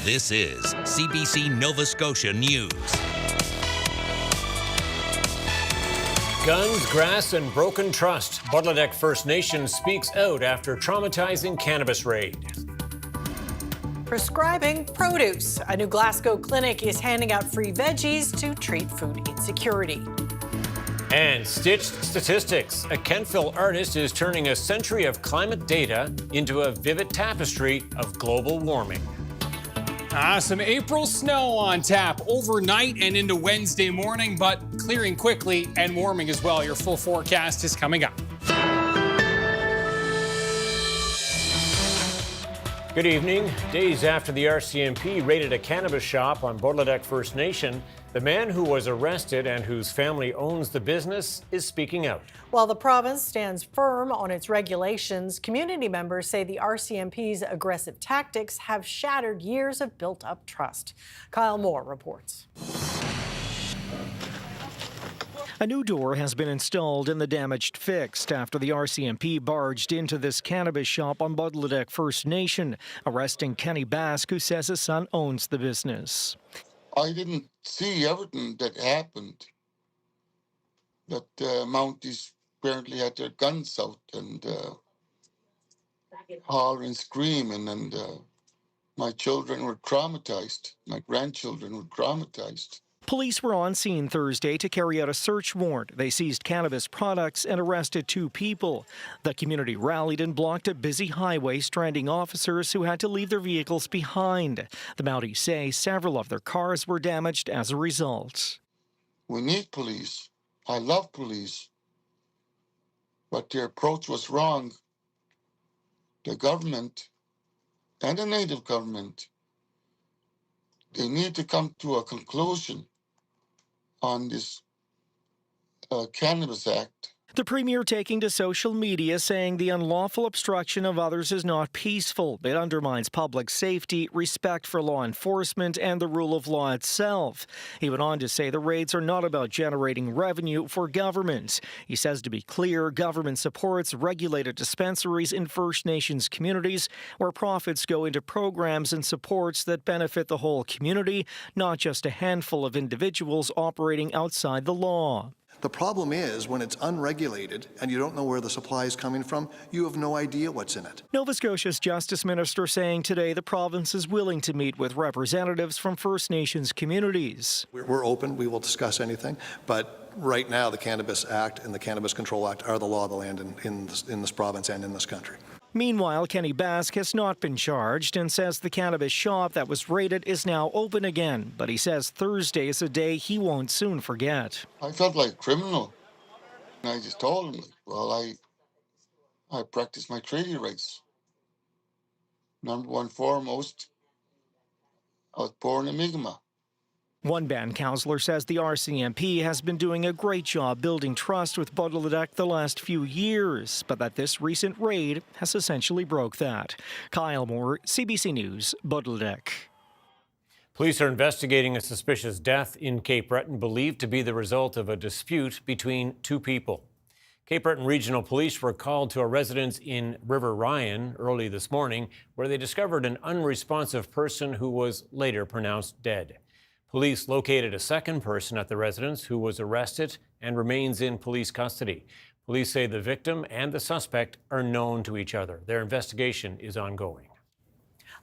This is CBC Nova Scotia News. Guns, grass, and broken trust. Budledeck First Nation speaks out after traumatizing cannabis raid. Prescribing produce. A new Glasgow clinic is handing out free veggies to treat food insecurity. And stitched statistics. A Kentville artist is turning a century of climate data into a vivid tapestry of global warming. Some April snow on tap overnight and into Wednesday morning, but clearing quickly and warming as well. Your full forecast is coming up. Good evening. Days after the RCMP raided a cannabis shop on Budledeck First Nation, the man who was arrested and whose family owns the business is speaking out. While the province stands firm on its regulations, community members say the RCMP's aggressive tactics have shattered years of built-up trust. Kyle Moore reports. A new door has been installed and the damage fixed after the RCMP barged into this cannabis shop on Budledeck First Nation, arresting Kenny Bask, who says his son owns the business. I didn't see everything that happened. That Mounties apparently had their guns out and hollering, screaming, and my children were traumatized. My grandchildren were traumatized. Police were on scene Thursday to carry out a search warrant. They seized cannabis products and arrested 2 people. The community rallied and blocked a busy highway, stranding officers who had to leave their vehicles behind. The Mounties say several of their cars were damaged as a result. We need police. I love police. But their approach was wrong. The government and the native government, they need to come to a conclusion on this Cannabis Act. The Premier taking to social media saying the unlawful obstruction of others is not peaceful. It undermines public safety, respect for law enforcement, and the rule of law itself. He went on to say the raids are not about generating revenue for government. He says, to be clear, government supports regulated dispensaries in First Nations communities where profits go into programs and supports that benefit the whole community, not just a handful of individuals operating outside the law. The problem is when it's unregulated and you don't know where the supply is coming from, you have no idea what's in it. Nova Scotia's Justice Minister saying today the province is willing to meet with representatives from First Nations communities. We're open. We will discuss anything. But right now, the Cannabis Act and the Cannabis Control Act are the law of the land in this province and in this country. Meanwhile, Kenny Bask has not been charged and says the cannabis shop that was raided is now open again. But he says Thursday is a day he won't soon forget. I felt like a criminal. And I just told him, well, I practice my treaty rights. Number one foremost, I was born in Mi'kmaq. One band councillor says the RCMP has been doing a great job building trust with Budledeck the last few years, but that this recent raid has essentially broke that. Kyle Moore, CBC News, Budledeck. Police are investigating a suspicious death in Cape Breton believed to be the result of a dispute between 2 people. Cape Breton Regional Police were called to a residence in River Ryan early this morning where they discovered an unresponsive person who was later pronounced dead. Police located a second person at the residence who was arrested and remains in police custody. Police say the victim and the suspect are known to each other. Their investigation is ongoing.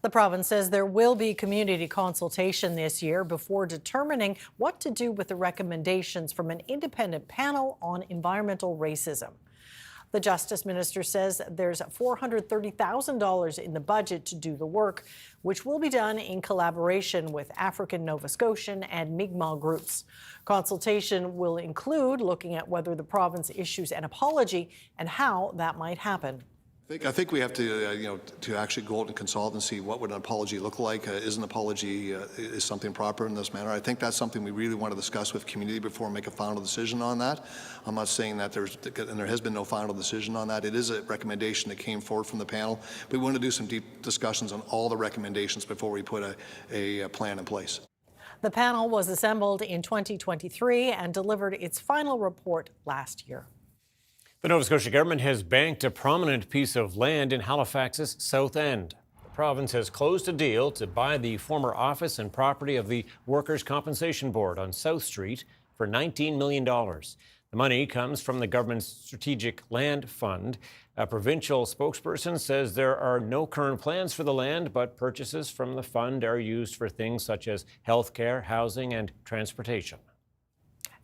The province says there will be community consultation this year before determining what to do with the recommendations from an independent panel on environmental racism. The Justice Minister says there's $430,000 in the budget to do the work, which will be done in collaboration with African Nova Scotian and Mi'kmaq groups. Consultation will include looking at whether the province issues an apology and how that might happen. I think we have to, to actually go out and consult and see what would an apology look like. Is an apology is something proper in this manner? I think that's something we really want to discuss with community before we make a final decision on that. I'm not saying that there has been no final decision on that. It is a recommendation that came forward from the panel. We want to do some deep discussions on all the recommendations before we put a plan in place. The panel was assembled in 2023 and delivered its final report last year. The Nova Scotia government has banked a prominent piece of land in Halifax's south end. province has closed a deal to buy the former office and property of the Workers' Compensation Board on South Street for $19 million. The money comes from the government's Strategic Land Fund. A provincial spokesperson says there are no current plans for the land, but purchases from the fund are used for things such as healthcare, housing, and transportation.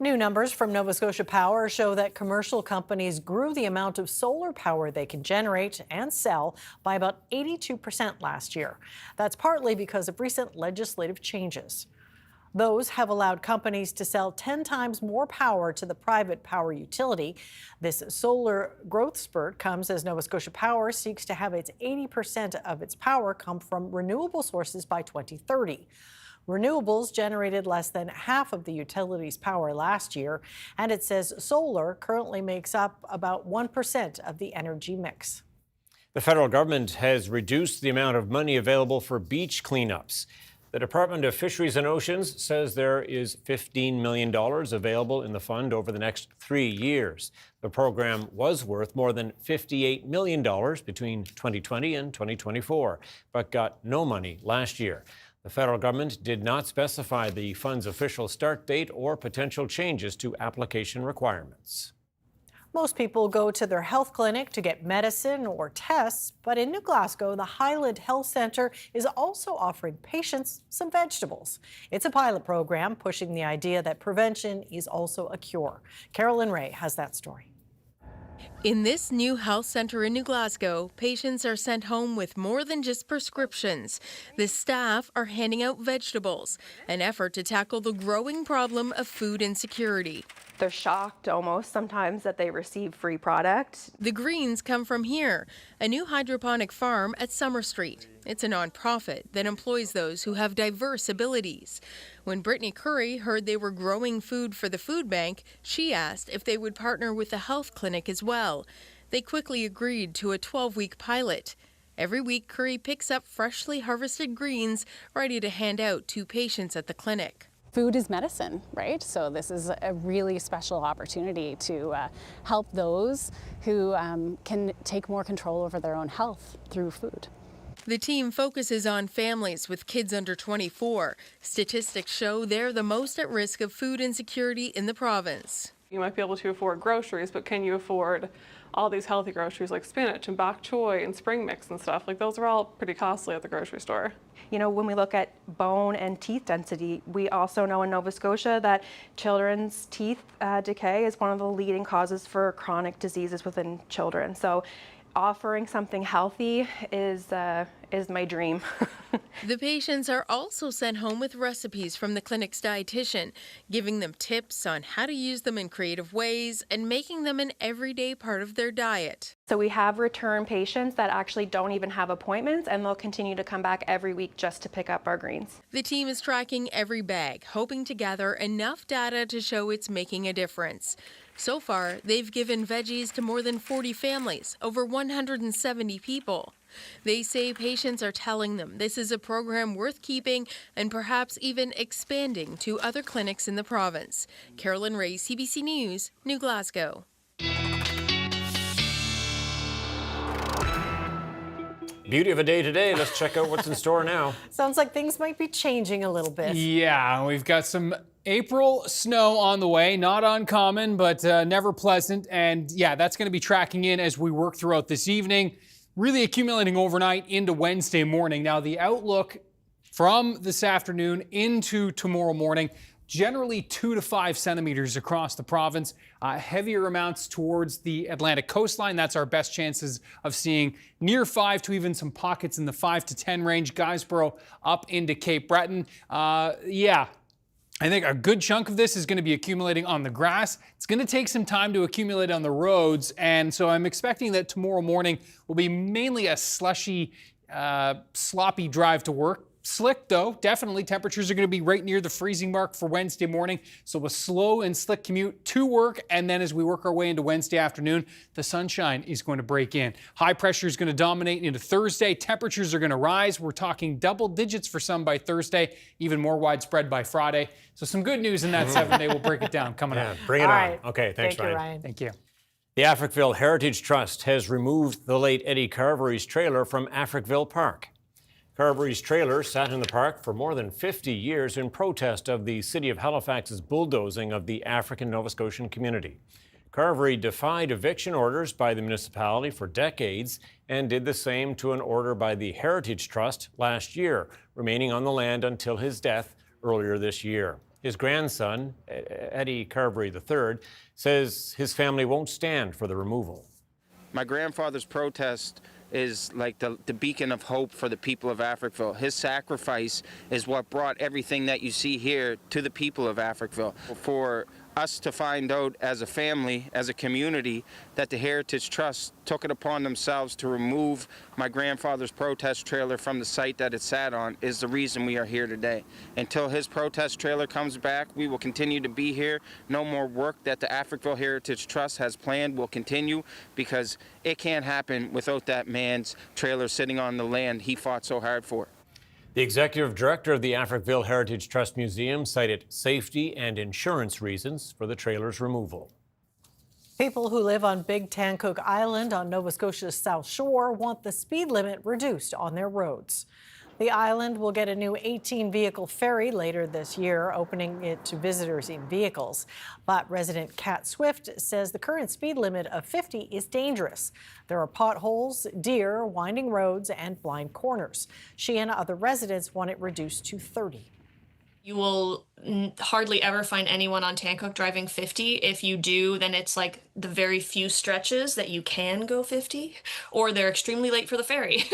New numbers from Nova Scotia Power show that commercial companies grew the amount of solar power they can generate and sell by about 82% last year. That's partly because of recent legislative changes. Those have allowed companies to sell 10 times more power to the private power utility. This solar growth spurt comes as Nova Scotia Power seeks to have its 80% of its power come from renewable sources by 2030. Renewables generated less than half of the utility's power last year, and it says solar currently makes up about 1% of the energy mix. The federal government has reduced the amount of money available for beach cleanups. The Department of Fisheries and Oceans says there is $15 million available in the fund over the next 3 years. The program was worth more than $58 million between 2020 and 2024, but got no money last year. The federal government did not specify the fund's official start date or potential changes to application requirements. Most people go to their health clinic to get medicine or tests, but in New Glasgow, the Highland Health Centre is also offering patients some vegetables. It's a pilot program pushing the idea that prevention is also a cure. Carolyn Ray has that story. In this new health centre in New Glasgow, patients are sent home with more than just prescriptions. The staff are handing out vegetables, an effort to tackle the growing problem of food insecurity. They're shocked almost sometimes that they receive free product. The greens come from here, a new hydroponic farm at Summer Street. It's a nonprofit that employs those who have diverse abilities. When Brittany Curry heard they were growing food for the food bank, she asked if they would partner with the health clinic as well. They quickly agreed to a 12-week pilot. Every week, Curry picks up freshly harvested greens ready to hand out to patients at the clinic. Food is medicine, right? So this is a really special opportunity to help those who can take more control over their own health through food. The team focuses on families with kids under 24. Statistics show they're the most at risk of food insecurity in the province. You might be able to afford groceries, but can you afford all these healthy groceries like spinach and bok choy and spring mix and stuff? Like those are all pretty costly at the grocery store. You know, when we look at bone and teeth density, we also know in Nova Scotia that children's teeth decay is one of the leading causes for chronic diseases within children. So offering something healthy is my dream. The patients are also sent home with recipes from the clinic's dietitian, giving them tips on how to use them in creative ways and making them an everyday part of their diet. So we have return patients that actually don't even have appointments, and they'll continue to come back every week just to pick up our greens. The team is tracking every bag, hoping to gather enough data to show it's making a difference. So far, they've given veggies to more than 40 families, over 170 people. They say patients are telling them this is a program worth keeping and perhaps even expanding to other clinics in the province. Carolyn Ray, CBC News, New Glasgow. Beauty of a day today. Let's check out what's in store now. Sounds like things might be changing a little bit. Yeah, we've got some April snow on the way. Not uncommon, but never pleasant. And yeah, that's going to be tracking in as we work throughout this evening, really accumulating overnight into Wednesday morning. Now, the outlook from this afternoon into tomorrow morning, generally 2 to 5 centimeters across the province. Heavier amounts towards the Atlantic coastline. That's our best chances of seeing near 5 to even some pockets in the 5 to 10 range. Guysborough up into Cape Breton. I think a good chunk of this is going to be accumulating on the grass. It's going to take some time to accumulate on the roads, and so I'm expecting that tomorrow morning will be mainly a slushy, sloppy drive to work. Slick, though, definitely. Temperatures are going to be right near the freezing mark for Wednesday morning. So a slow and slick commute to work. And then as we work our way into Wednesday afternoon, the sunshine is going to break in. High pressure is going to dominate into Thursday. Temperatures are going to rise. We're talking double digits for some by Thursday, even more widespread by Friday. So some good news in that 7-day. We'll break it down coming up. Bring it All on. right. Okay, thanks, Thank you, Ryan. Ryan. Thank you. The Africville Heritage Trust has removed the late Eddie Carvery's trailer from Africville Park. Carvery's trailer sat in the park for more than 50 years in protest of the city of Halifax's bulldozing of the African Nova Scotian community. Carvery defied eviction orders by the municipality for decades and did the same to an order by the Heritage Trust last year, remaining on the land until his death earlier this year. His grandson, Eddie Carvery III, says his family won't stand for the removal. My grandfather's protest is like the beacon of hope for the people of Africville. His sacrifice is what brought everything that you see here to the people of Africville. For us to find out as a family, as a community, that the Heritage Trust took it upon themselves to remove my grandfather's protest trailer from the site that it sat on is the reason we are here today. Until his protest trailer comes back, we will continue to be here. No more work that the Africville Heritage Trust has planned will continue, because it can't happen without that man's trailer sitting on the land he fought so hard for. The executive director of the Africville Heritage Trust Museum cited safety and insurance reasons for the trailer's removal. People who live on Big Tancook Island on Nova Scotia's South Shore want the speed limit reduced on their roads. The island will get a new 18-vehicle ferry later this year, opening it to visitors in vehicles. But resident Kat Swift says the current speed limit of 50 is dangerous. There are potholes, deer, winding roads, and blind corners. She and other residents want it reduced to 30. You will hardly ever find anyone on Tancook driving 50. If you do, then it's like the very few stretches that you can go 50, or they're extremely late for the ferry.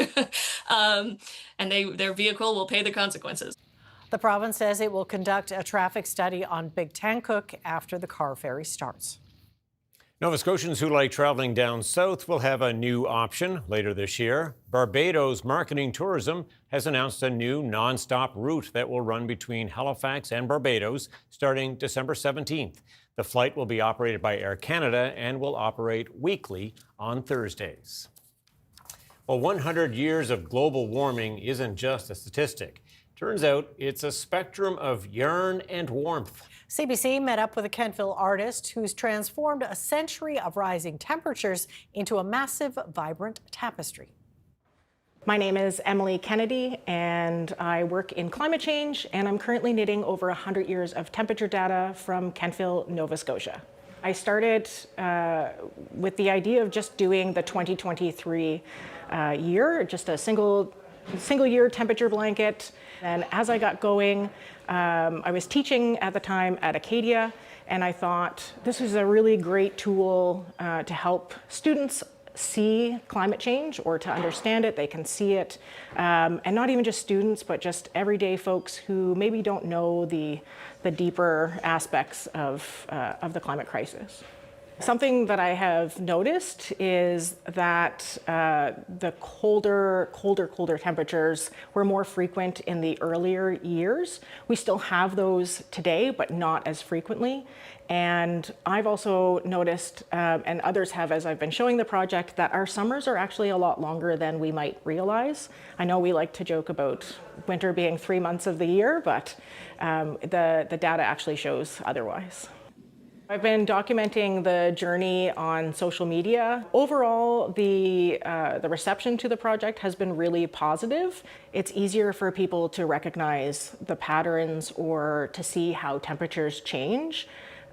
And their vehicle will pay the consequences. The province says it will conduct a traffic study on Big Tancook after the car ferry starts. Nova Scotians who like traveling down south will have a new option later this year. Barbados Marketing Tourism has announced a new non-stop route that will run between Halifax and Barbados starting December 17th. The flight will be operated by Air Canada and will operate weekly on Thursdays. Well, 100 years of global warming isn't just a statistic. Turns out it's a spectrum of yarn and warmth. CBC met up with a Kentville artist who's transformed a century of rising temperatures into a massive, vibrant tapestry. My name is Emily Kennedy, and I work in climate change, and I'm currently knitting over 100 years of temperature data from Kentville, Nova Scotia. I started with the idea of just doing the 2023 year, just a single year temperature blanket. And as I got going, I was teaching at the time at Acadia, and I thought this was a really great tool to help students see climate change or to understand it. They can see it, and not even just students, but just everyday folks who maybe don't know the deeper aspects of the climate crisis. Something that I have noticed is that the colder temperatures were more frequent in the earlier years. We still have those today, but not as frequently. And I've also noticed, and others have as I've been showing the project, that our summers are actually a lot longer than we might realize. I know we like to joke about winter being 3 months of the year, but the data actually shows otherwise. I've been documenting the journey on social media. Overall, the reception to the project has been really positive. It's easier for people to recognize the patterns or to see how temperatures change,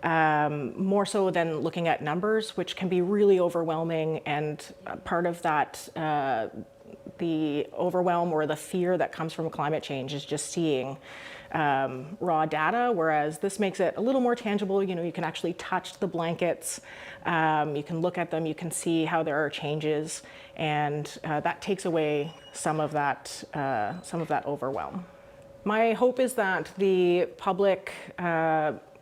more so than looking at numbers, which can be really overwhelming. And part of that, the overwhelm or the fear that comes from climate change is just seeing raw data, whereas this makes it a little more tangible. You know, you can actually touch the blankets, you can look at them, you can see how there are changes, and that takes away some of that overwhelm. My hope is that the public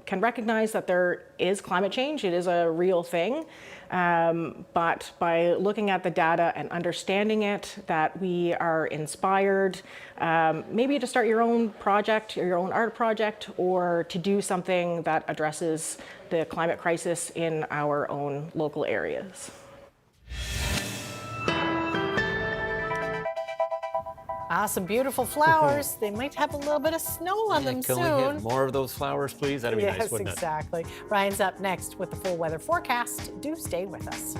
can recognize that there is climate change. It is a real thing. But by looking at the data and understanding it, that we are inspired maybe to start your own project or your own art project, or to do something that addresses the climate crisis in our own local areas. Some beautiful flowers. They might have a little bit of snow on them soon. Can we get more of those flowers, please? That'd be nice, wouldn't it? Yes, exactly. Ryan's up next with the full weather forecast. Do stay with us.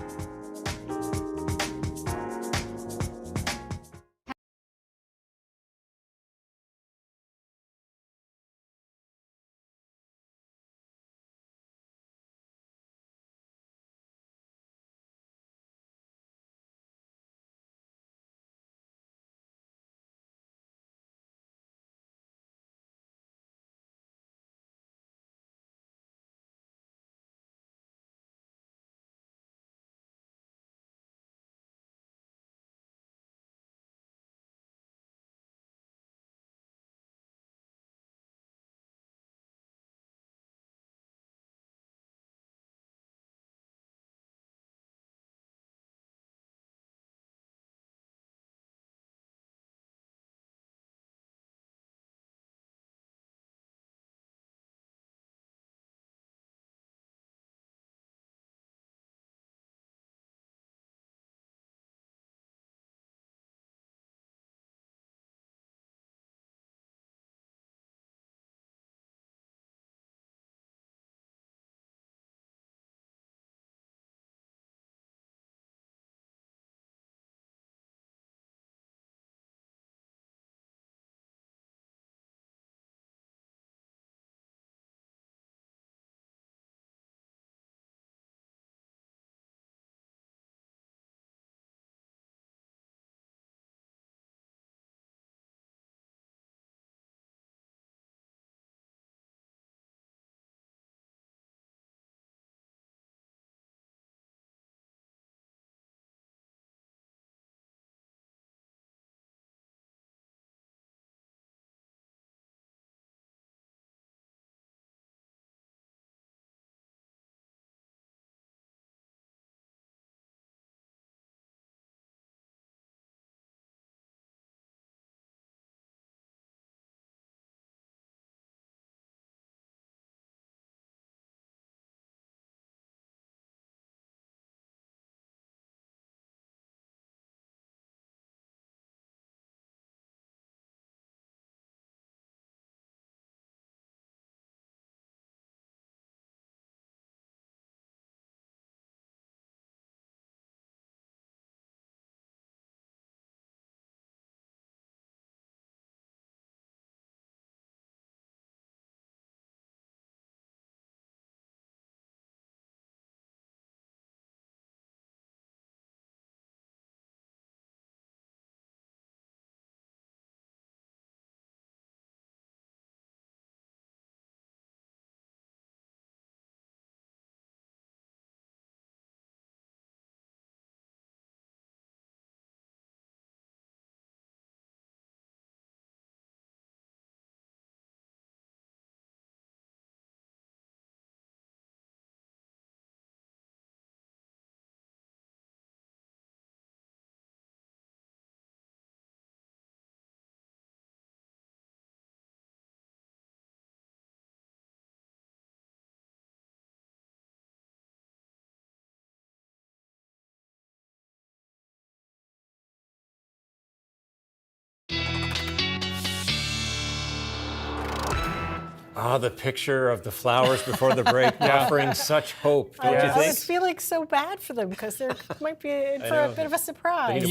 Oh, the picture of the flowers before the break offering such hope, don't you think? I was feeling so bad for them because there might be in for a bit of a surprise.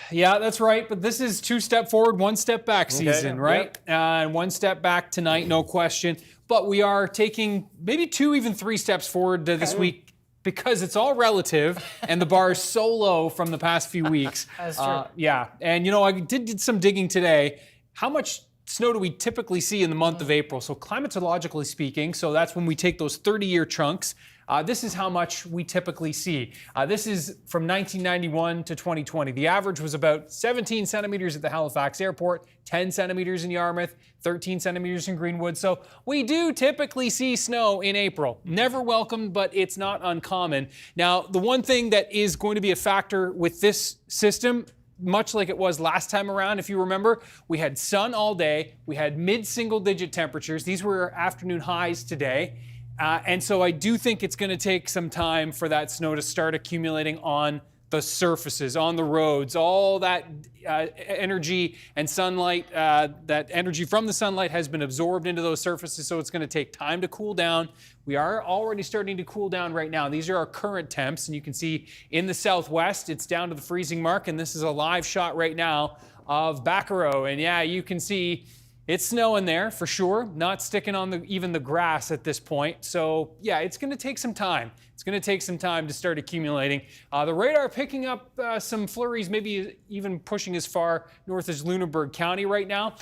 Yeah, that's right. But this is 2 step forward, 1 step back season, right? And 1 step back tonight, no question. But we are taking maybe 2, even 3 steps forward this week because it's all relative and the bar is so low from the past few weeks. That's true. Yeah, and you know, I did some digging today. How much snow do we typically see in the month of April? So climatologically speaking, so that's when we take those 30-year chunks. This is how much we typically see. This is from 1991 to 2020. The average was about 17 centimeters at the Halifax airport, 10 centimeters in Yarmouth, 13 centimeters in Greenwood. So we do typically see snow in April. Never welcome, but it's not uncommon. Now, the one thing that is going to be a factor with this system, much like it was last time around, if you remember, we had sun all day. We had mid-single digit temperatures. These were afternoon highs today. And so I do think it's going to take some time for that snow to start accumulating on the surfaces, on the roads, all that energy and sunlight, that energy from the sunlight has been absorbed into those surfaces, so it's going to take time to cool down. We are already starting to cool down right now. These are our current temps, and you can see in the southwest, it's down to the freezing mark, and this is a live shot right now of Baccaro. And yeah, you can see it's snowing there for sure, not sticking on even the grass at this point. So yeah, it's going to take some time. It's going to take some time to start accumulating. The radar picking up some flurries, maybe even pushing as far north as Lunenburg County right now.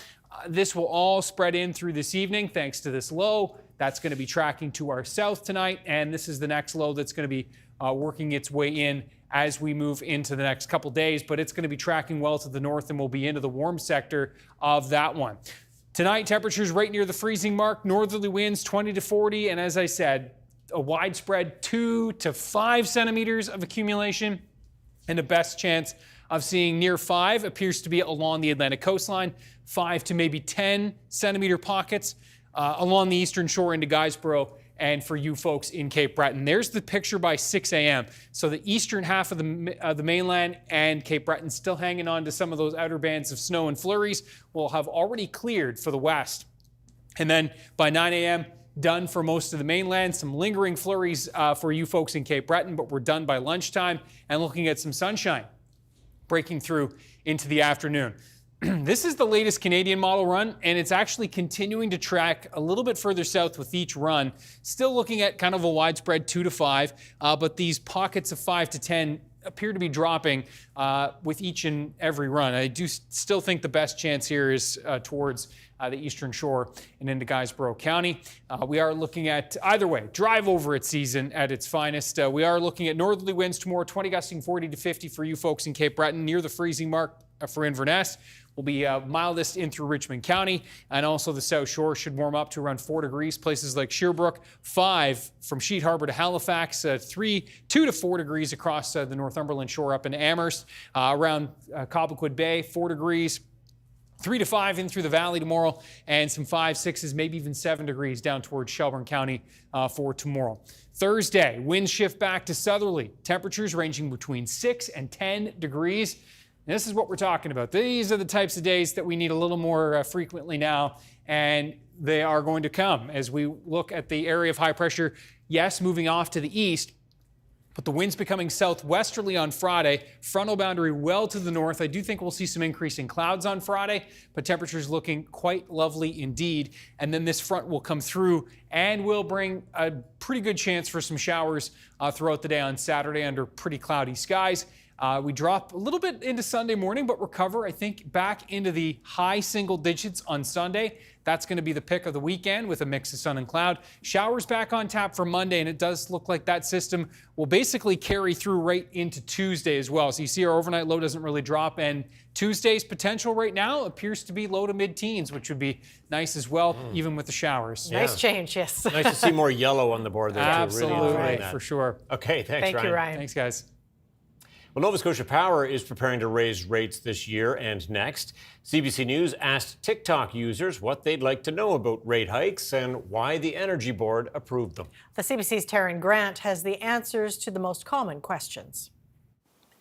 This will all spread in through this evening thanks to this low. That's going to be tracking to our south tonight, and this is the next low that's going to be working its way in as we move into the next couple days, but it's going to be tracking well to the north and will be into the warm sector of that one. Tonight, temperatures right near the freezing mark, northerly winds 20 to 40, and as I said, a widespread 2 to 5 centimeters of accumulation, and the best chance of seeing near 5 appears to be along the Atlantic coastline, 5 to maybe 10 centimeter pockets along the eastern shore into Guysborough, and for you folks in Cape Breton. There's the picture by 6 a.m. So the eastern half of the mainland and Cape Breton still hanging on to some of those outer bands of snow and flurries will have already cleared for the west. And then by 9 a.m., done for most of the mainland. Some lingering flurries for you folks in Cape Breton, but we're done by lunchtime and looking at some sunshine breaking through into the afternoon. This is the latest Canadian model run, and it's actually continuing to track a little bit further south with each run. Still looking at kind of a widespread 2 to 5, but these pockets of 5 to 10 appear to be dropping with each and every run. I do still think the best chance here is towards the eastern shore and into Guysborough County. We are looking at, either way, drive over its season at its finest. We are looking at northerly winds tomorrow, 20 gusting 40 to 50 for you folks in Cape Breton, near the freezing mark for Inverness. Will be mildest in through Richmond County, and also the South Shore should warm up to around 4 degrees. Places like Sherbrooke, 5 from Sheet Harbour to Halifax, 2 to 4 degrees across the Northumberland Shore up in Amherst, around Cobequid Bay, 4 degrees. 3 to 5 in through the valley tomorrow, and some 5, 6s, maybe even 7 degrees down towards Shelburne County for tomorrow. Thursday, winds shift back to southerly. Temperatures ranging between 6 and 10 degrees. This is what we're talking about. These are the types of days that we need a little more frequently now, and they are going to come as we look at the area of high pressure, yes, moving off to the east, but the winds becoming southwesterly on Friday, frontal boundary well to the north. I do think we'll see some increasing clouds on Friday, but temperatures looking quite lovely indeed. And then this front will come through and will bring a pretty good chance for some showers throughout the day on Saturday under pretty cloudy skies. We drop a little bit into Sunday morning, but recover, I think, back into the high single digits on Sunday. That's going to be the pick of the weekend with a mix of sun and cloud. Showers back on tap for Monday, and it does look like that system will basically carry through right into Tuesday as well. So you see our overnight low doesn't really drop, and Tuesday's potential right now appears to be low to mid-teens, which would be nice as well, even with the showers. Nice change, yes. Nice to see more yellow on the board there, too. Absolutely, really for sure. Okay, thanks, Thank you, Ryan. Thanks, guys. Well, Nova Scotia Power is preparing to raise rates this year and next. CBC News asked TikTok users what they'd like to know about rate hikes and why the Energy Board approved them. The CBC's Taryn Grant has the answers to the most common questions.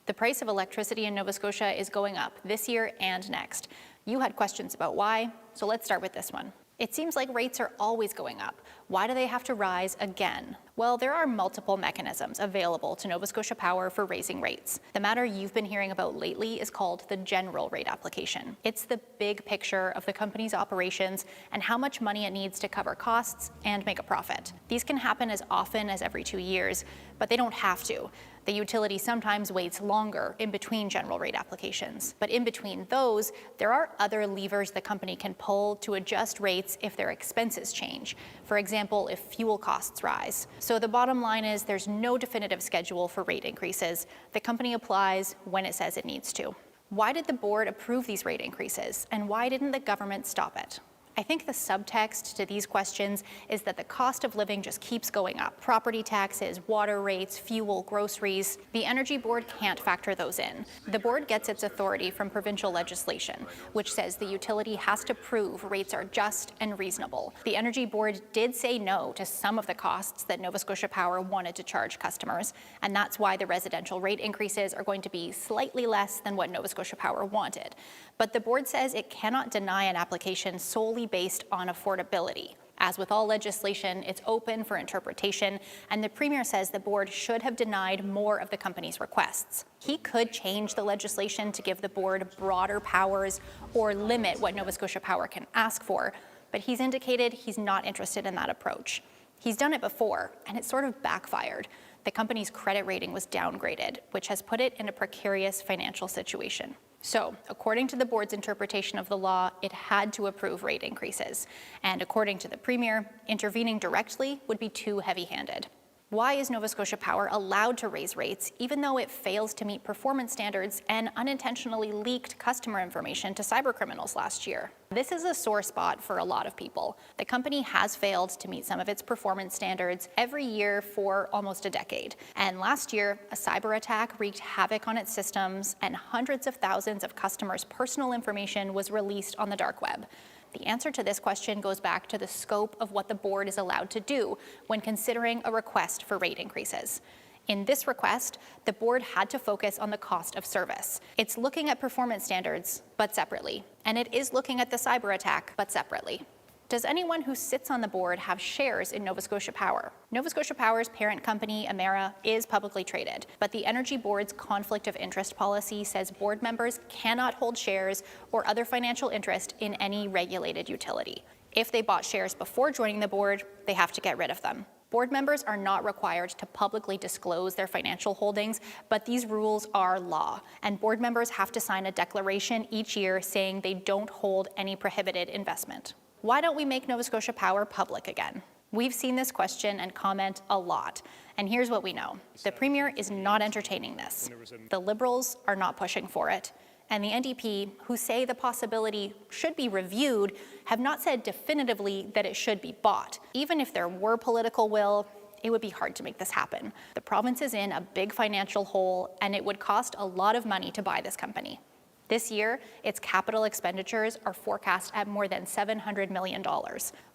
The price of electricity in Nova Scotia is going up this year and next. You had questions about why, so let's start with this one. It seems like rates are always going up. Why do they have to rise again? Well, there are multiple mechanisms available to Nova Scotia Power for raising rates. The matter you've been hearing about lately is called the general rate application. It's the big picture of the company's operations and how much money it needs to cover costs and make a profit. These can happen as often as every 2 years, but they don't have to. The utility sometimes waits longer in between general rate applications. But in between those, there are other levers the company can pull to adjust rates if their expenses change. For example, if fuel costs rise. So the bottom line is there's no definitive schedule for rate increases. The company applies when it says it needs to. Why did the board approve these rate increases, and why didn't the government stop it? I think the subtext to these questions is that the cost of living just keeps going up. Property taxes, water rates, fuel, groceries. The Energy Board can't factor those in. The board gets its authority from provincial legislation, which says the utility has to prove rates are just and reasonable. The Energy Board did say no to some of the costs that Nova Scotia Power wanted to charge customers, and that's why the residential rate increases are going to be slightly less than what Nova Scotia Power wanted. But the board says it cannot deny an application solely based on affordability. As with all legislation, it's open for interpretation, and the Premier says the board should have denied more of the company's requests. He could change the legislation to give the board broader powers or limit what Nova Scotia Power can ask for, but he's indicated he's not interested in that approach. He's done it before, and it sort of backfired. The company's credit rating was downgraded, which has put it in a precarious financial situation. So, according to the board's interpretation of the law, it had to approve rate increases. And according to the Premier, intervening directly would be too heavy-handed. Why is Nova Scotia Power allowed to raise rates even though it fails to meet performance standards and unintentionally leaked customer information to cybercriminals last year? This is a sore spot for a lot of people. The company has failed to meet some of its performance standards every year for almost a decade. And last year, a cyber attack wreaked havoc on its systems, and hundreds of thousands of customers' personal information was released on the dark web. The answer to this question goes back to the scope of what the board is allowed to do when considering a request for rate increases. In this request, the board had to focus on the cost of service. It's looking at performance standards, but separately. And it is looking at the cyber attack, but separately. Does anyone who sits on the board have shares in Nova Scotia Power? Nova Scotia Power's parent company, Emera, is publicly traded, but the Energy Board's conflict of interest policy says board members cannot hold shares or other financial interest in any regulated utility. If they bought shares before joining the board, they have to get rid of them. Board members are not required to publicly disclose their financial holdings, but these rules are law, and board members have to sign a declaration each year saying they don't hold any prohibited investment. Why don't we make Nova Scotia Power public again? We've seen this question and comment a lot, and here's what we know. The Premier is not entertaining this. The Liberals are not pushing for it, and the NDP, who say the possibility should be reviewed, have not said definitively that it should be bought. Even if there were political will, it would be hard to make this happen. The province is in a big financial hole, and it would cost a lot of money to buy this company. This year, its capital expenditures are forecast at more than $700 million.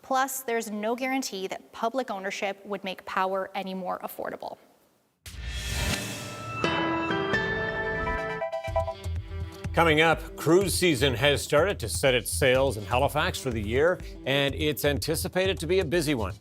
Plus, there's no guarantee that public ownership would make power any more affordable. Coming up, cruise season has started to set its sails in Halifax for the year, and it's anticipated to be a busy one.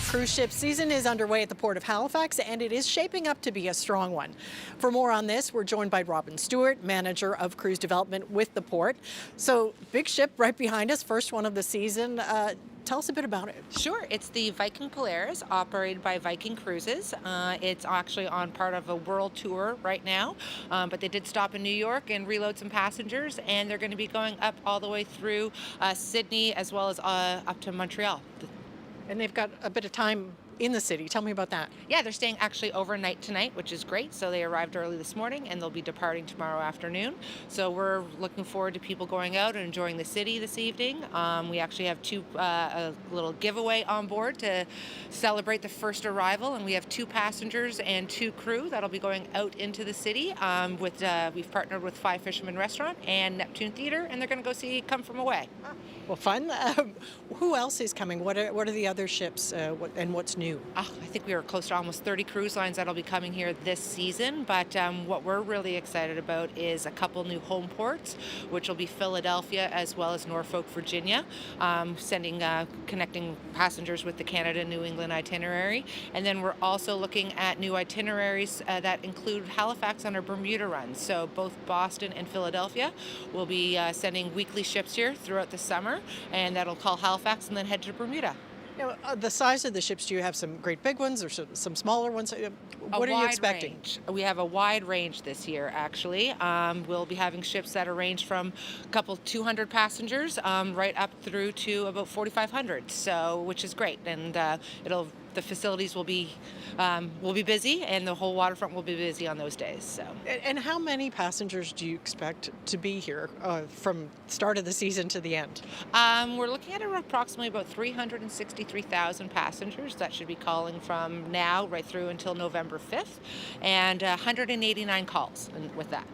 Cruise ship season is underway at the Port of Halifax, and it is shaping up to be a strong one. For more on this, we're joined by Robin Stewart, manager of cruise development with the port. So, big ship right behind us, first one of the season. Tell us a bit about it. Sure, it's the Viking Polaris, operated by Viking Cruises. It's actually on part of a world tour right now, but they did stop in New York and reload some passengers, and they're going to be going up all the way through Sydney as well as up to Montreal. And they've got a bit of time in the city. Tell me about that. Yeah, they're staying actually overnight tonight, which is great. So they arrived early this morning and they'll be departing tomorrow afternoon. So we're looking forward to people going out and enjoying the city this evening. We actually have a little giveaway on board to celebrate the first arrival, and we have 2 passengers and 2 crew that'll be going out into the city. We've partnered with Five Fishermen Restaurant and Neptune Theatre, and they're going to go see Come From Away. Well, fun. Who else is coming? What are the other ships and what's new? I think we are close to almost 30 cruise lines that'll be coming here this season, but what we're really excited about is a couple new home ports, which will be Philadelphia as well as Norfolk, Virginia, connecting passengers with the Canada-New England itinerary. And then we're also looking at new itineraries that include Halifax on our Bermuda run. So both Boston and Philadelphia will be sending weekly ships here throughout the summer, and that'll call Halifax and then head to Bermuda. Now, the size of the ships, do you have some great big ones or some smaller ones? What are you expecting? Range. We have a wide range this year, actually. We'll be having ships that range from a couple 200 passengers right up through to about 4,500, so which is great. And the facilities will be busy, and the whole waterfront will be busy on those days. So. And how many passengers do you expect to be here from start of the season to the end? We're looking at approximately about 363,000 passengers that should be calling from now right through until November 5th, and 189 calls with that.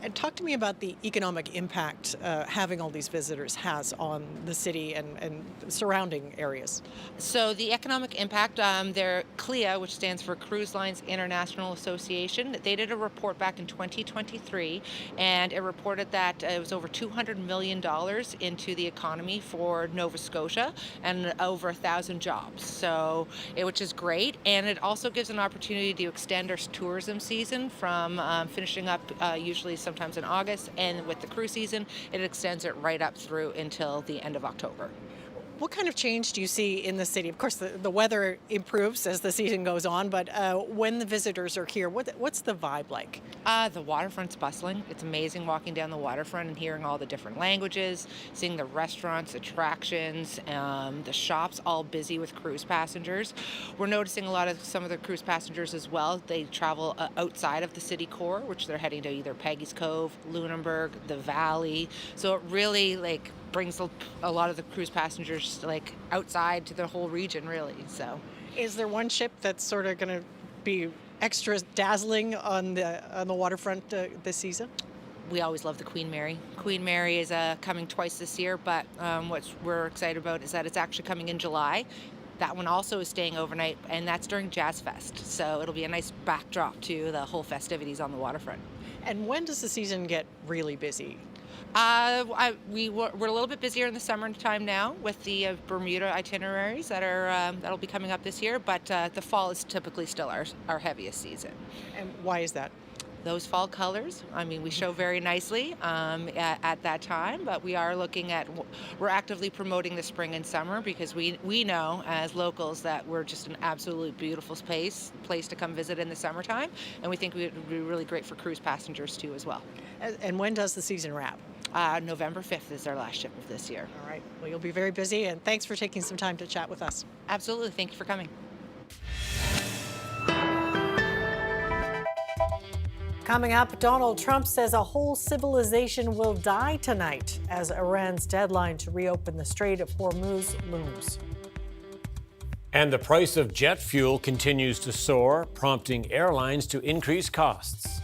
And talk to me about the economic impact having all these visitors has on the city and surrounding areas. So the economic impact, their CLIA, which stands for Cruise Lines International Association, they did a report back in 2023, and it reported that it was over $200 million into the economy for Nova Scotia and over 1,000 jobs. So, which is great, and it also gives an opportunity to extend our tourism season from finishing up usually sometimes in August, and with the cruise season, it extends it right up through until the end of October. What kind of change do you see in the city? Of course, the weather improves as the season goes on, but when the visitors are here, what's the vibe like? The waterfront's bustling. It's amazing walking down the waterfront and hearing all the different languages, seeing the restaurants, attractions, the shops all busy with cruise passengers. We're noticing some of the cruise passengers as well. They travel outside of the city core, which they're heading to either Peggy's Cove, Lunenburg, the Valley. So it really brings a lot of the cruise passengers outside to the whole region, really. So, is there one ship that's sort of going to be extra dazzling on the waterfront this season? We always love the Queen Mary. Queen Mary is coming twice this year, but what we're excited about is that it's actually coming in July. That one also is staying overnight, and that's during Jazz Fest. So it'll be a nice backdrop to the whole festivities on the waterfront. And when does the season get really busy? We're a little bit busier in the summertime now with the Bermuda itineraries that'll be coming up this year, but the fall is typically still our heaviest season. And why is that? Those fall colors, we show very nicely at that time, but we're actively promoting the spring and summer because we know as locals that we're just an absolutely beautiful place to come visit in the summertime, and we think it would be really great for cruise passengers too as well. And when does the season wrap? November 5th is our last ship of this year. All right. Well, you'll be very busy, and thanks for taking some time to chat with us. Absolutely. Thank you for coming. Coming up, Donald Trump says a whole civilization will die tonight as Iran's deadline to reopen the Strait of Hormuz looms. And the price of jet fuel continues to soar, prompting airlines to increase costs.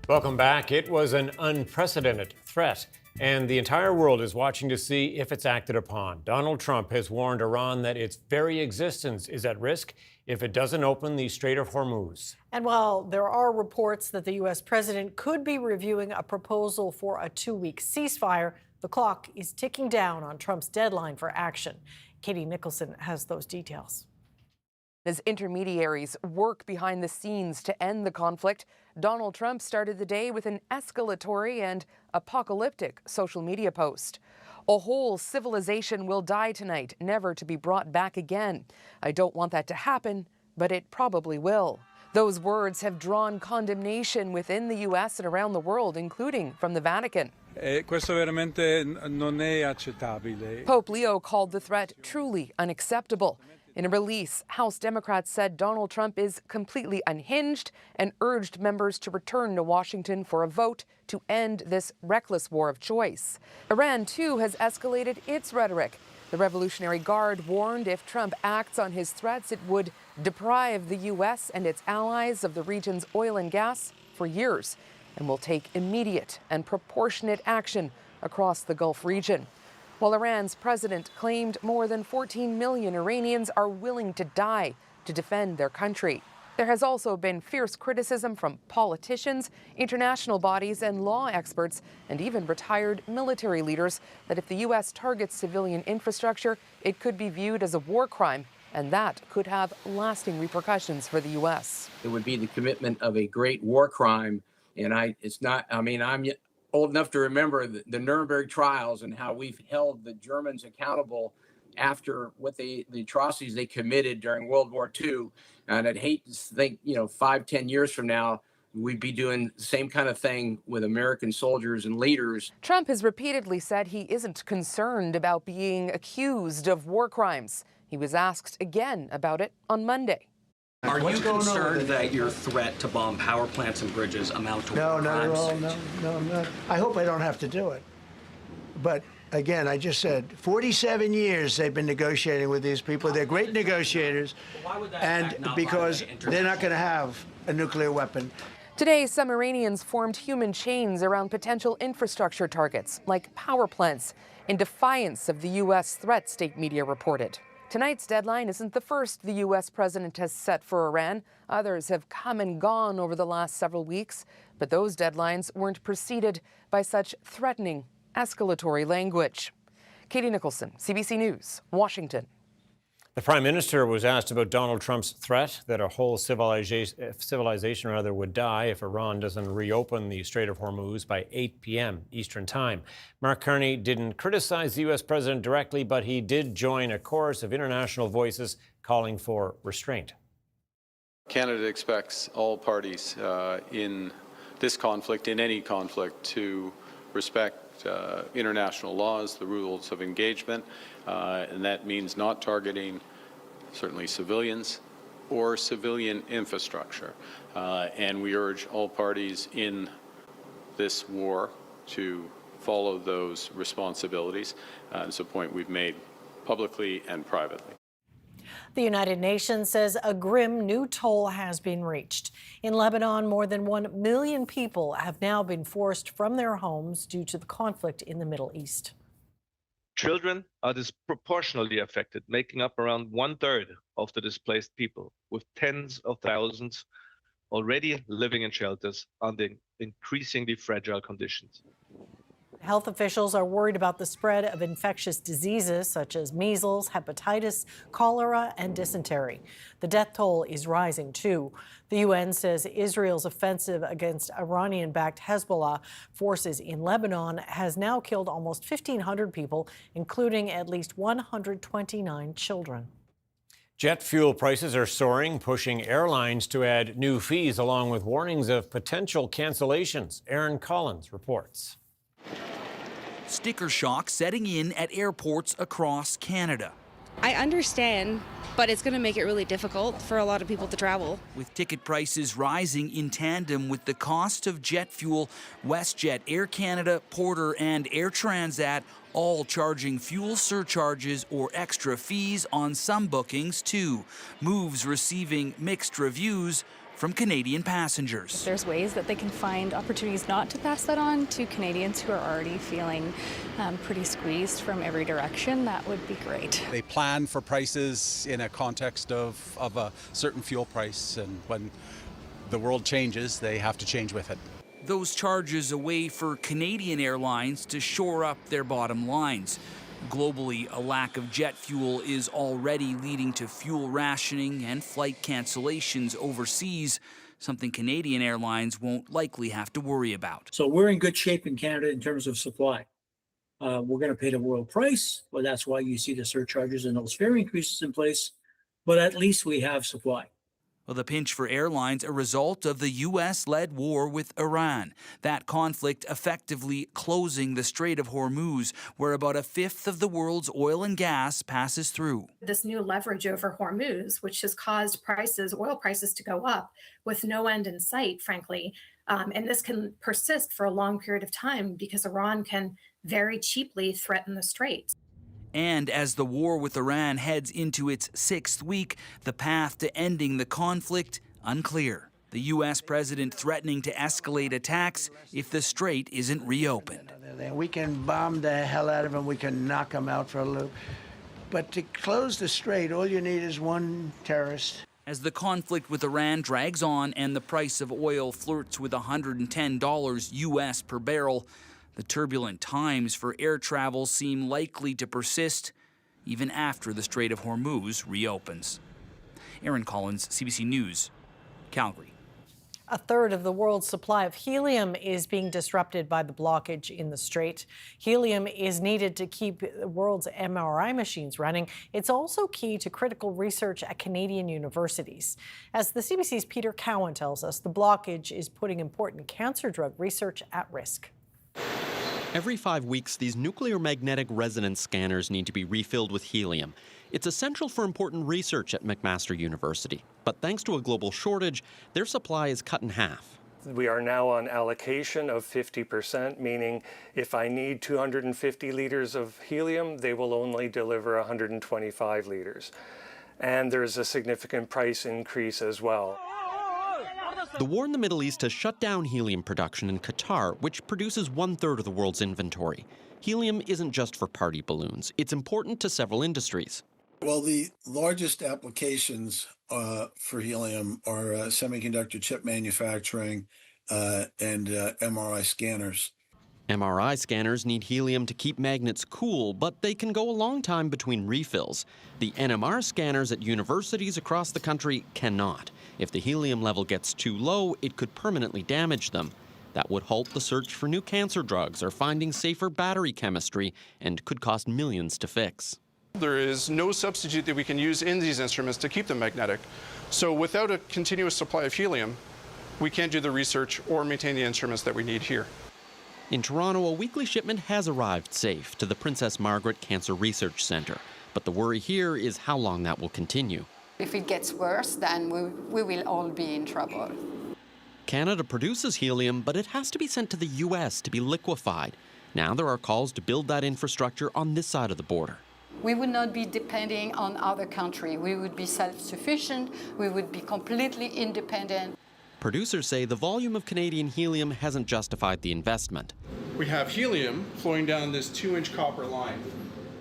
Welcome back. It was an unprecedented threat, and the entire world is watching to see if it's acted upon. Donald Trump has warned Iran that its very existence is at risk if it doesn't open the Strait of Hormuz. And while there are reports that the U.S. president could be reviewing a proposal for a 2-week ceasefire, the clock is ticking down on Trump's deadline for action. Katie Nicholson has those details. As intermediaries work behind the scenes to end the conflict, Donald Trump started the day with an escalatory and apocalyptic social media post. A whole civilization will die tonight, never to be brought back again. I don't want that to happen, but it probably will. Those words have drawn condemnation within the U.S. and around the world, including from the Vatican. Questo veramente non è accettabile. Pope Leo called the threat truly unacceptable. In a release, House Democrats said Donald Trump is completely unhinged and urged members to return to Washington for a vote to end this reckless war of choice. Iran, too, has escalated its rhetoric. The Revolutionary Guard warned if Trump acts on his threats, it would deprive the U.S. and its allies of the region's oil and gas for years and will take immediate and proportionate action across the Gulf region. While Iran's president claimed more than 14 million Iranians are willing to die to defend their country. There has also been fierce criticism from politicians, international bodies, and law experts, and even retired military leaders that if the U.S. targets civilian infrastructure, it could be viewed as a war crime, and that could have lasting repercussions for the U.S. It would be the commitment of a great war crime, and I'm old enough to remember the Nuremberg trials and how we've held the Germans accountable after what the atrocities they committed during World War II. And I'd hate to think, 5-10 years from now, we'd be doing the same kind of thing with American soldiers and leaders. Trump has repeatedly said he isn't concerned about being accused of war crimes. He was asked again about it on Monday. Are you concerned that your threat to bomb power plants and bridges amount to war crimes? No, not at all. No, I'm not. I hope I don't have to do it. But again, I just said 47 years they've been negotiating with these people. They're great negotiators, and because they're not going to have a nuclear weapon. Today, some Iranians formed human chains around potential infrastructure targets, like power plants, in defiance of the U.S. threat, state media reported. Tonight's deadline isn't the first the U.S. president has set for Iran. Others have come and gone over the last several weeks, but those deadlines weren't preceded by such threatening, escalatory language. Katie Nicholson, CBC News, Washington. The Prime Minister was asked about Donald Trump's threat that a whole civilization would die if Iran doesn't reopen the Strait of Hormuz by 8 p.m. Eastern Time. Mark Carney didn't criticize the U.S. president directly, but he did join a chorus of international voices calling for restraint. Canada expects all parties in this conflict, in any conflict, to respect international laws, the rules of engagement, and that means not targeting certainly civilians or civilian infrastructure. And we urge all parties in this war to follow those responsibilities. It's a point we've made publicly and privately. The United Nations says a grim new toll has been reached. In Lebanon, more than 1 million people have now been forced from their homes due to the conflict in the Middle East. Children are disproportionately affected, making up around 1/3 of the displaced people, with tens of thousands already living in shelters under increasingly fragile conditions. Health officials are worried about the spread of infectious diseases such as measles, hepatitis, cholera, and dysentery. The death toll is rising, too. The UN says Israel's offensive against Iranian-backed Hezbollah forces in Lebanon has now killed almost 1,500 people, including at least 129 children. Jet fuel prices are soaring, pushing airlines to add new fees, along with warnings of potential cancellations. Aaron Collins reports. Sticker shock setting in at airports across Canada. I understand, but it's going to make it really difficult for a lot of people to travel. With ticket prices rising in tandem with the cost of jet fuel, WestJet, Air Canada, Porter, and Air Transat all charging fuel surcharges or extra fees on some bookings too. Moves receiving mixed reviews from Canadian passengers. There's ways that they can find opportunities not to pass that on to Canadians who are already feeling pretty squeezed from every direction. That would be great. They plan for prices in a context of a certain fuel price, and when the world changes, they have to change with it. Those charges a way for Canadian airlines to shore up their bottom lines. Globally, a lack of jet fuel is already leading to fuel rationing and flight cancellations overseas, something Canadian airlines won't likely have to worry about. So we're in good shape in Canada in terms of supply. We're going to pay the world price, well, that's why you see the surcharges and those fare increases in place, but at least we have supply. Well, the pinch for airlines a result of the U.S.-led war with Iran. That conflict effectively closing the Strait of Hormuz, where about a fifth of the world's oil and gas passes through. This new leverage over Hormuz, which has caused oil prices to go up with no end in sight, frankly. And this can persist for a long period of time because Iran can very cheaply threaten the Strait. And as the war with Iran heads into its 6th week, the path to ending the conflict unclear. The U.S. president threatening to escalate attacks if the strait isn't reopened. We can bomb the hell out of them. We can knock them out for a loop. But to close the strait, all you need is one terrorist. As the conflict with Iran drags on and the price of oil flirts with $110 U.S. per barrel, the turbulent times for air travel seem likely to persist even after the Strait of Hormuz reopens. Aaron Collins, CBC News, Calgary. A third of the world's supply of helium is being disrupted by the blockage in the strait. Helium is needed to keep the world's MRI machines running. It's also key to critical research at Canadian universities. As the CBC's Peter Cowan tells us, the blockage is putting important cancer drug research at risk. Every 5 weeks, these nuclear magnetic resonance scanners need to be refilled with helium. It's essential for important research at McMaster University. But thanks to a global shortage, their supply is cut in half. We are now on allocation of 50%, meaning if I need 250 liters of helium, they will only deliver 125 liters. And there's a significant price increase as well. The war in the Middle East has shut down helium production in Qatar, which produces 1/3 of the world's inventory. Helium isn't just for party balloons. It's important to several industries. Well, the largest applications for helium are semiconductor chip manufacturing and MRI scanners. MRI scanners need helium to keep magnets cool, but they can go a long time between refills. The NMR scanners at universities across the country cannot. If the helium level gets too low, it could permanently damage them. That would halt the search for new cancer drugs or finding safer battery chemistry and could cost millions to fix. There is no substitute that we can use in these instruments to keep them magnetic. So without a continuous supply of helium, we can't do the research or maintain the instruments that we need here. In Toronto, a weekly shipment has arrived safe to the Princess Margaret Cancer Research Centre. But the worry here is how long that will continue. If it gets worse, then we will all be in trouble. Canada produces helium, but it has to be sent to the U.S. to be liquefied. Now there are calls to build that infrastructure on this side of the border. We would not be depending on other countries. We would be self-sufficient. We would be completely independent. Producers say the volume of Canadian helium hasn't justified the investment. We have helium flowing down this 2-inch copper line.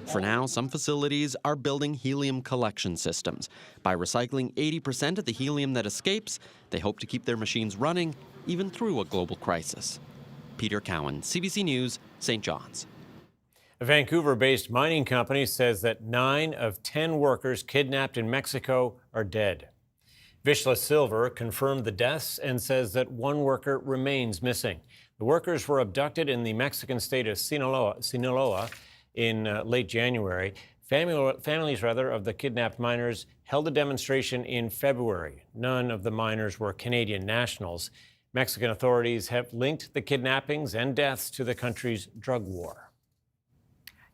For now, some facilities are building helium collection systems. By recycling 80% of the helium that escapes, they hope to keep their machines running even through a global crisis. Peter Cowan, CBC News, St. John's. A Vancouver-based mining company says that 9 of 10 workers kidnapped in Mexico are dead. Vishla Silver confirmed the deaths and says that 1 worker remains missing. The workers were abducted in the Mexican state of Sinaloa in late January. Families of the kidnapped miners held a demonstration in February. None of the miners were Canadian nationals. Mexican authorities have linked the kidnappings and deaths to the country's drug war.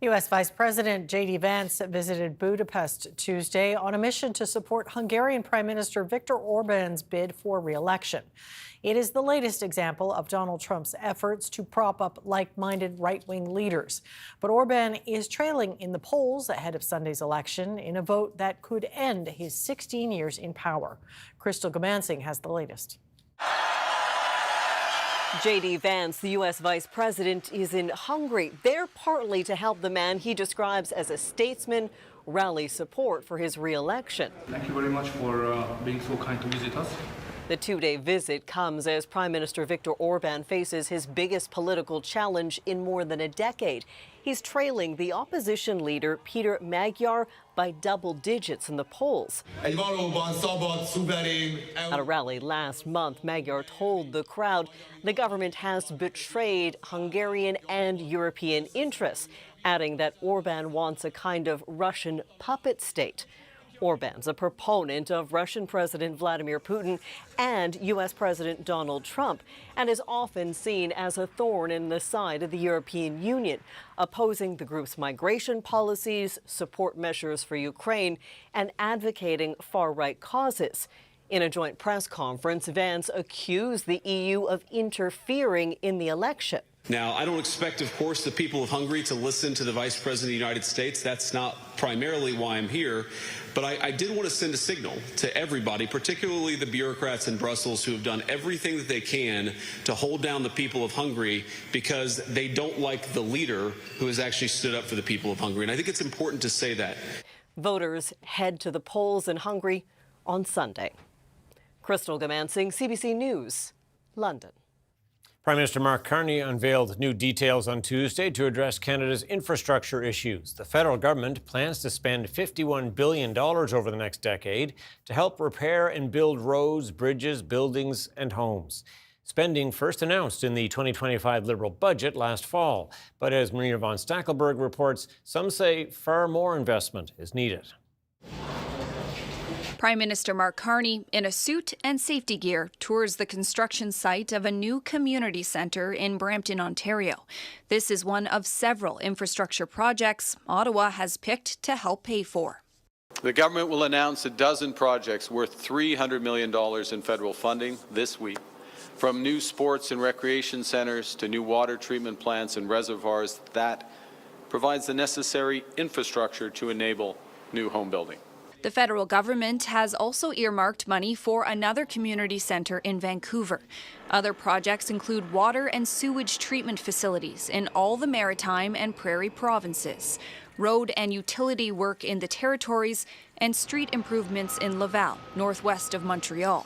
U.S. Vice President J.D. Vance visited Budapest Tuesday on a mission to support Hungarian Prime Minister Viktor Orban's bid for re-election. It is the latest example of Donald Trump's efforts to prop up like-minded right-wing leaders. But Orban is trailing in the polls ahead of Sunday's election in a vote that could end his 16 years in power. Crystal Gamansing has the latest. J.D. Vance, the U.S. Vice President, is in Hungary, there partly to help the man he describes as a statesman rally support for his re-election. Thank you very much for being so kind to visit us. The two-day visit comes as Prime Minister Viktor Orban faces his biggest political challenge in more than a decade. He's trailing the opposition leader, Peter Magyar, by double digits in the polls. At a rally last month, Magyar told the crowd the government has betrayed Hungarian and European interests, adding that Orban wants a kind of Russian puppet state. Orban's a proponent of Russian President Vladimir Putin and U.S. President Donald Trump, and is often seen as a thorn in the side of the European Union, opposing the group's migration policies, support measures for Ukraine, and advocating far-right causes. In a joint press conference, Vance accused the EU of interfering in the election. Now, I don't expect, of course, the people of Hungary to listen to the Vice President of the United States. That's not primarily why I'm here. But I did want to send a signal to everybody, particularly the bureaucrats in Brussels who have done everything that they can to hold down the people of Hungary because they don't like the leader who has actually stood up for the people of Hungary. And I think it's important to say that. Voters head to the polls in Hungary on Sunday. Crystal Gamansing, CBC News, London. Prime Minister Mark Carney unveiled new details on Tuesday to address Canada's infrastructure issues. The federal government plans to spend $51 billion over the next decade to help repair and build roads, bridges, buildings, and homes. Spending first announced in the 2025 Liberal budget last fall. But as Marina von Stackelberg reports, some say far more investment is needed. Prime Minister Mark Carney, in a suit and safety gear, tours the construction site of a new community centre in Brampton, Ontario. This is one of several infrastructure projects Ottawa has picked to help pay for. The government will announce a dozen projects worth $300 million in federal funding this week, from new sports and recreation centres to new water treatment plants and reservoirs that provides the necessary infrastructure to enable new home building. The federal government has also earmarked money for another community centre in Vancouver. Other projects include water and sewage treatment facilities in all the Maritime and Prairie provinces, road and utility work in the territories, and street improvements in Laval, northwest of Montreal.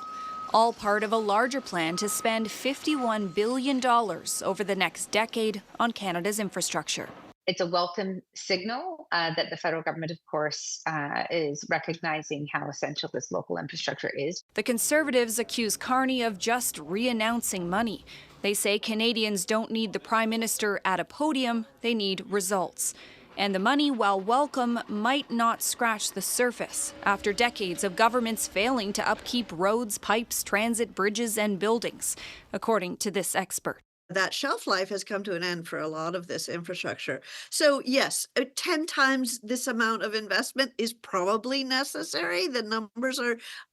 All part of a larger plan to spend $51 billion over the next decade on Canada's infrastructure. It's a welcome signal that the federal government, of course, is recognizing how essential this local infrastructure is. The Conservatives accuse Carney of just re-announcing money. They say Canadians don't need the Prime Minister at a podium, they need results. And the money, while welcome, might not scratch the surface after decades of governments failing to upkeep roads, pipes, transit, bridges, and buildings, according to this expert. That shelf life has come to an end for a lot of this infrastructure. So yes, 10 times this amount of investment is probably necessary. The numbers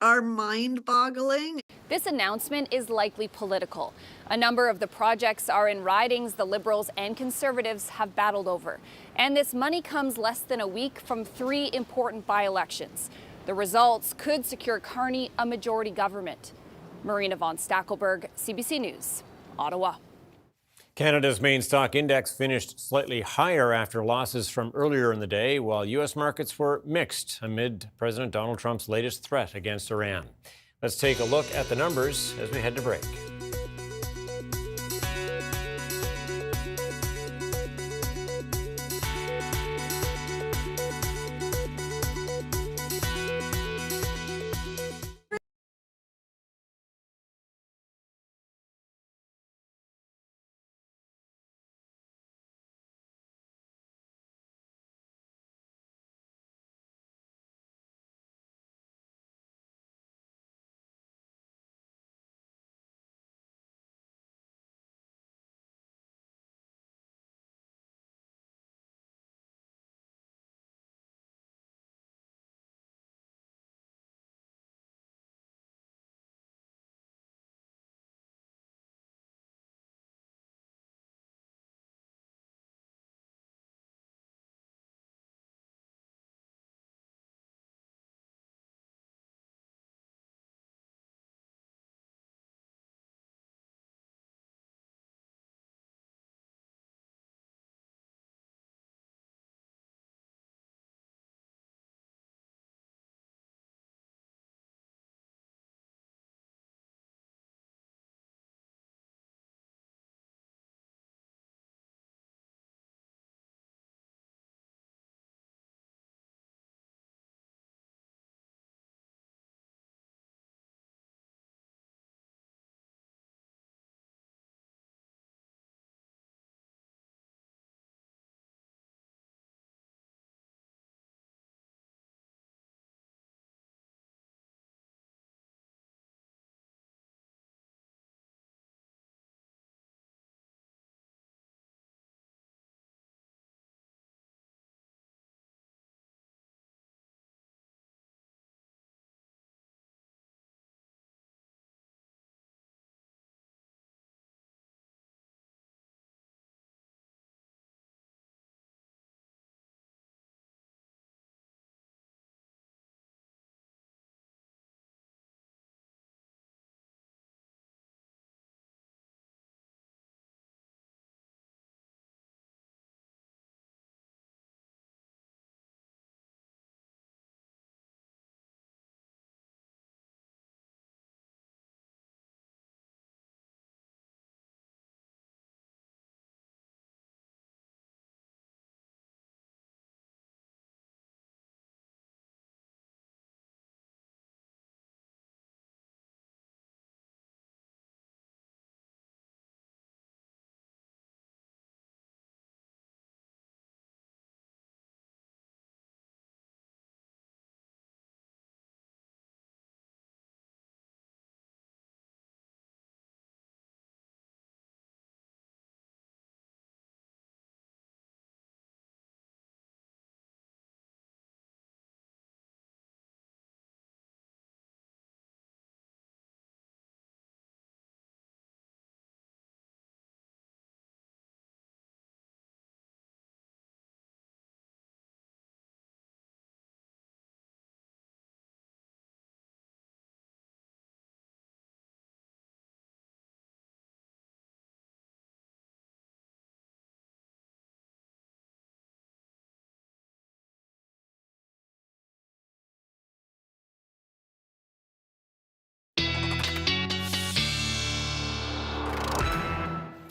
are mind-boggling. This announcement is likely political. A number of the projects are in ridings the Liberals and Conservatives have battled over. And this money comes less than a week from 3 important by-elections. The results could secure Carney a majority government. Marina von Stackelberg, CBC News, Ottawa. Canada's main stock index finished slightly higher after losses from earlier in the day, while U.S. markets were mixed amid President Donald Trump's latest threat against Iran. Let's take a look at the numbers as we head to break.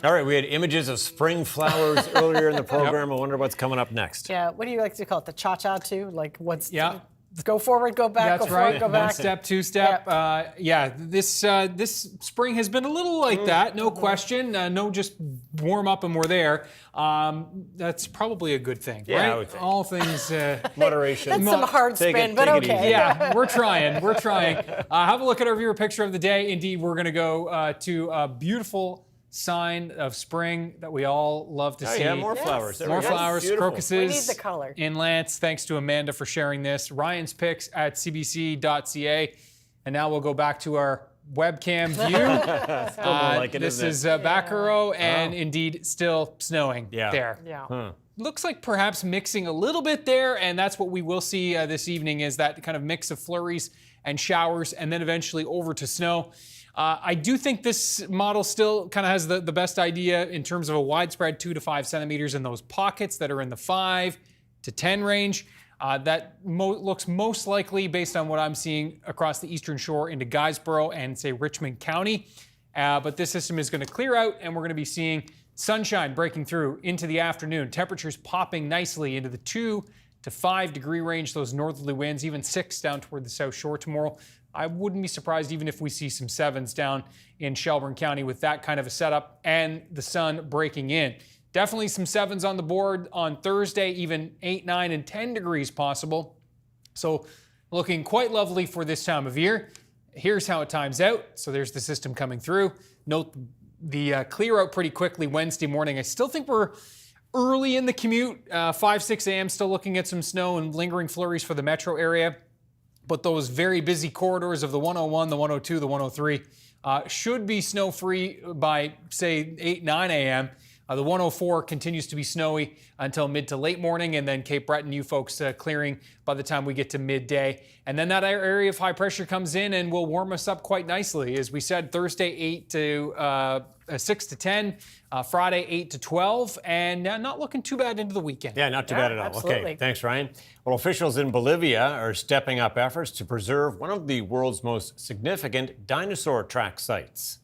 All right, we had images of spring flowers earlier in the program. I wonder what's coming up next. Yeah, what do you like to call it? The cha-cha too? Like what's go forward, go back, That's go right. forward, go back. One step, two step. This spring has been a little like that, no question. No, just warm up and we're there. That's probably a good thing, Yeah, right? I would think. All things moderation. That's some hard spin, but okay. Yeah, we're trying. We're trying. Have a look at our viewer picture of the day. Indeed, we're going to go to a beautiful sign of spring that we all love to see. Yeah, more flowers. More flowers, Beautiful. crocuses. We need the color. In Lance, thanks to Amanda for sharing this. Ryan's picks at cbc.ca. And now we'll go back to our webcam view. Still more like it, this isn't it? is Baccaro, and indeed still snowing there. Yeah. Looks like perhaps mixing a little bit there, and that's what we will see this evening is that kind of mix of flurries and showers, and then eventually over to snow. I do think this model still kind of has the best idea in terms of a widespread 2 to 5 centimeters in those pockets that are in the 5 to 10 range. That looks most likely, based on what I'm seeing, across the eastern shore into Guysborough and, say, Richmond County. But this system is going to clear out, and we're going to be seeing sunshine breaking through into the afternoon. Temperatures popping nicely into the 2 to 5 degree range. Those northerly winds, even 6 down toward the south shore tomorrow. I wouldn't be surprised even if we see some 7s down in Shelburne County with that kind of a setup and the sun breaking in. Definitely some 7s on the board on Thursday, even 8, 9, and 10 degrees possible. So looking quite lovely for this time of year. Here's how it times out. So there's the system coming through. Note the clear out pretty quickly Wednesday morning. I still think we're early in the commute, 5, 6 a.m. Still looking at some snow and lingering flurries for the metro area. But those very busy corridors of the 101, the 102, the 103 should be snow-free by, say, 8, 9 a.m. The 104 continues to be snowy until mid to late morning, and then Cape Breton, you folks clearing by the time we get to midday. And then that area of high pressure comes in and will warm us up quite nicely. As we said, Thursday 6 to 10, Friday 8 to 12, and not looking too bad into the weekend. Yeah, not too bad at all. Absolutely. Okay, thanks, Ryan. Well, officials in Bolivia are stepping up efforts to preserve one of the world's most significant dinosaur track sites.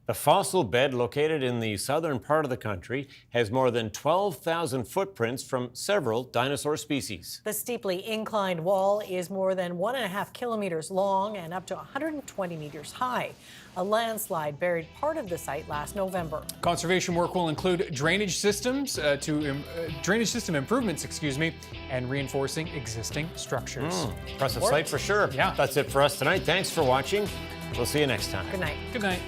The fossil bed located in the southern part of the country has more than 12,000 footprints from several dinosaur species. The steeply inclined wall is more than 1.5 kilometers long and up to 120 meters high. A landslide buried part of the site last November. Conservation work will include drainage system improvements, and reinforcing existing structures. Impressive site for sure. Yeah. That's it for us tonight. Thanks for watching. We'll see you next time. Good night. Good night.